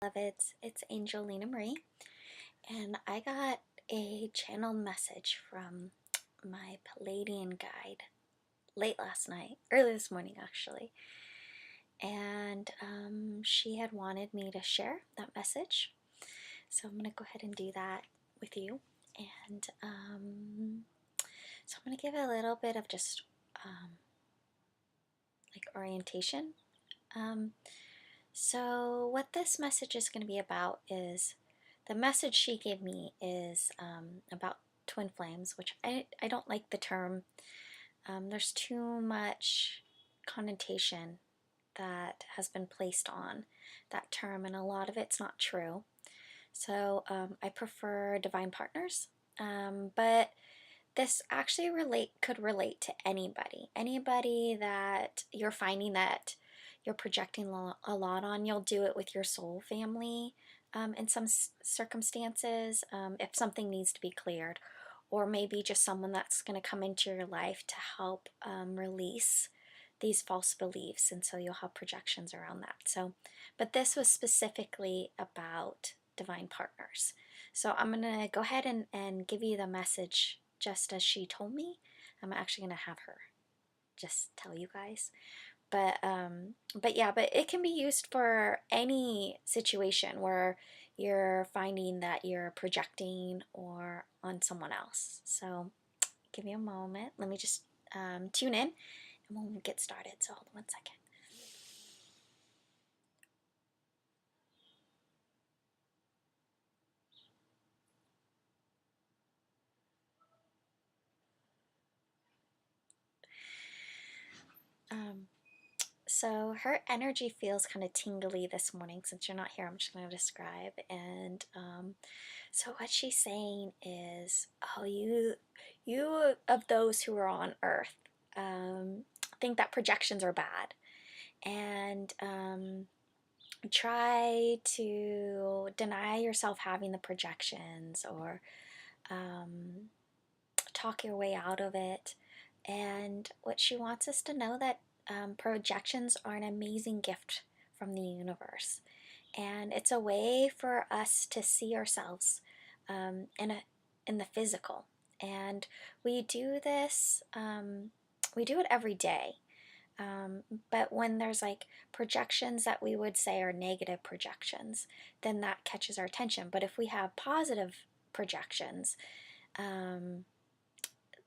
Beloveds, it's Angelina Marie, and I got a channel message from my Pleaidian guide late last night, early this morning actually, and she had wanted me to share that message, so I'm going to go ahead and do that with you, and so I'm going to give a little bit of just like orientation. So what this message is going to be about is the message she gave me is about twin flames, which I don't like the term. There's too much connotation that has been placed on that term, and a lot of it's not true. So I prefer divine partners, but this actually could relate to anybody that you're finding that you're projecting a lot on. You'll do it with your soul family in some circumstances, if something needs to be cleared, or maybe just someone that's going to come into your life to help release these false beliefs, and so you'll have projections around that. So, but this was specifically about divine partners. So I'm going to go ahead and give you the message just as she told me. I'm actually going to have her just tell you guys. But it can be used for any situation where you're finding that you're projecting or on someone else. So give me a moment. Let me just tune in and we'll get started. So hold on one second. So her energy feels kind of tingly this morning. Since you're not here, I'm just going to describe. And so what she's saying is, oh, you of those who are on Earth think that projections are bad, and try to deny yourself having the projections, or talk your way out of it. And what she wants us to know that projections are an amazing gift from the universe, and it's a way for us to see ourselves in the physical. And we do this, we do it every day. But when there's like projections that we would say are negative projections, then that catches our attention. But if we have positive projections,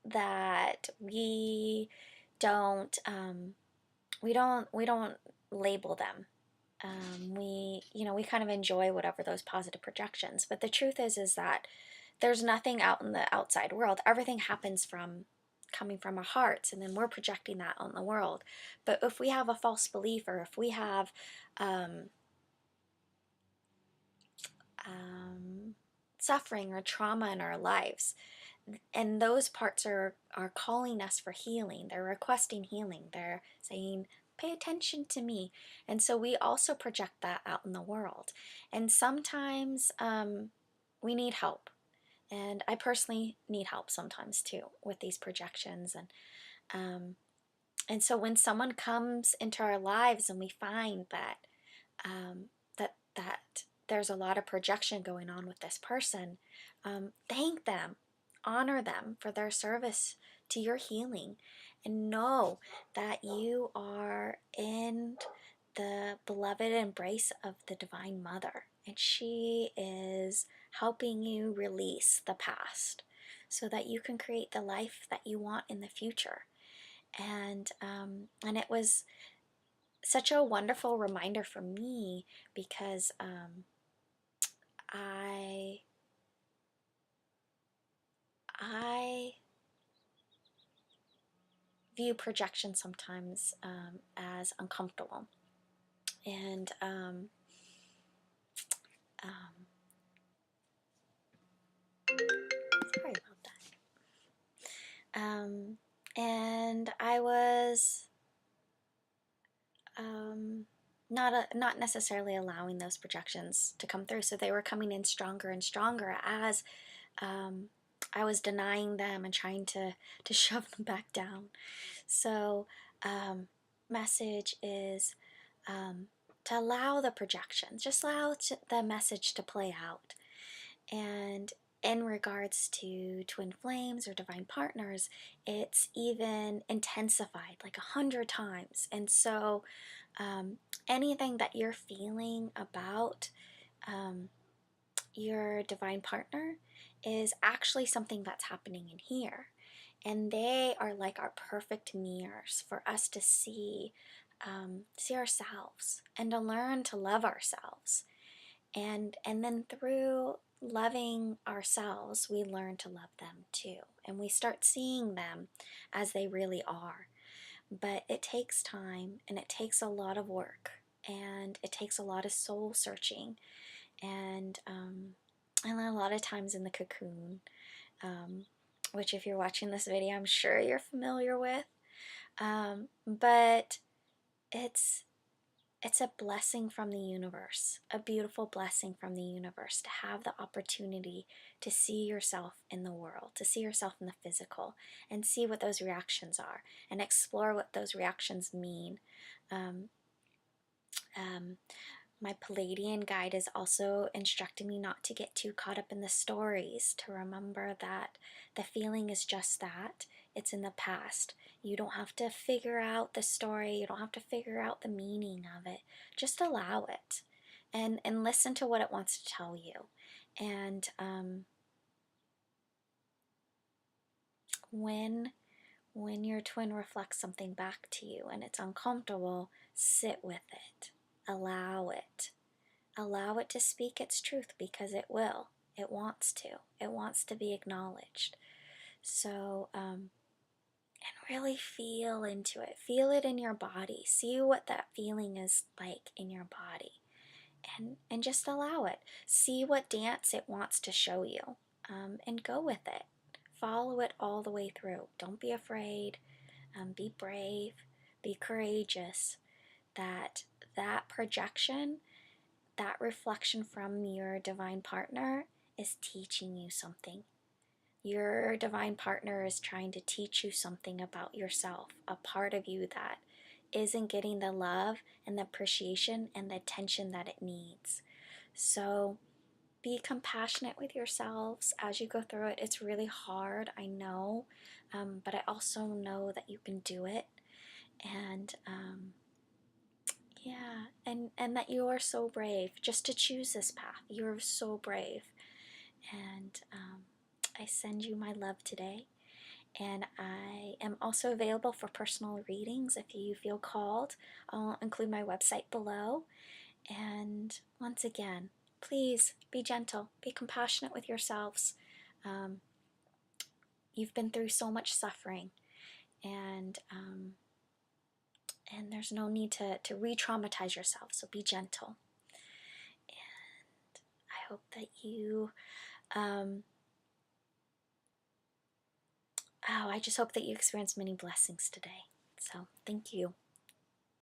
that don't we don't label them. We kind of enjoy whatever those positive projections. But the truth is that there's nothing out in the outside world. Everything happens from coming from our hearts, and then we're projecting that on the world. But if we have a false belief, or if we have suffering or trauma in our lives, and those parts are calling us for healing, they're requesting healing, they're saying, pay attention to me. And so we also project that out in the world. And sometimes we need help. And I personally need help sometimes too with these projections. And so when someone comes into our lives and we find that that there's a lot of projection going on with this person, thank them, honor them for their service to your healing, and know that you are in the beloved embrace of the Divine Mother, and she is helping you release the past so that you can create the life that you want in the future. And it was such a wonderful reminder for me, because I view projection sometimes as uncomfortable, and sorry about that. And I was not necessarily allowing those projections to come through, so they were coming in stronger and stronger as I was denying them and trying to shove them back down. So message is, to allow the projections, just allow the message to play out. And in regards to twin flames or divine partners, it's even intensified like 100 times. And so anything that you're feeling about um, your divine partner is actually something that's happening in here. And they are like our perfect mirrors for us to see ourselves and to learn to love ourselves. And then through loving ourselves, we learn to love them too. And we start seeing them as they really are. But it takes time, and it takes a lot of work, and it takes a lot of soul searching, and a lot of times in the cocoon, which if you're watching this video, I'm sure you're familiar with. But it's a blessing from the universe, a beautiful blessing from the universe to have the opportunity to see yourself in the world, to see yourself in the physical, and see what those reactions are, and explore what those reactions mean. Um, um, my Pleaidian guide is also instructing me not to get too caught up in the stories, to remember that the feeling is just that. It's in the past. You don't have to figure out the story. You don't have to figure out the meaning of it. Just allow it and listen to what it wants to tell you. And when your twin reflects something back to you and it's uncomfortable, sit with it. Allow it. Allow it to speak its truth, because it will. It wants to. It wants to be acknowledged. So, and really feel into it. Feel it in your body. See what that feeling is like in your body. And just allow it. See what dance it wants to show you. And go with it. Follow it all the way through. Don't be afraid. Be brave. Be courageous. That projection, that reflection from your divine partner is teaching you something. Your divine partner is trying to teach you something about yourself, a part of you that isn't getting the love and the appreciation and the attention that it needs. So be compassionate with yourselves as you go through it. It's really hard, I know, but I also know that you can do it. And yeah, and that you are so brave just to choose this path. You're so brave. And I send you my love today. And I am also available for personal readings if you feel called. I'll include my website below. And once again, please be gentle, be compassionate with yourselves. You've been through so much suffering, and there's no need to re-traumatize yourself, so be gentle. And I hope that you, I just hope that you experience many blessings today. So thank you.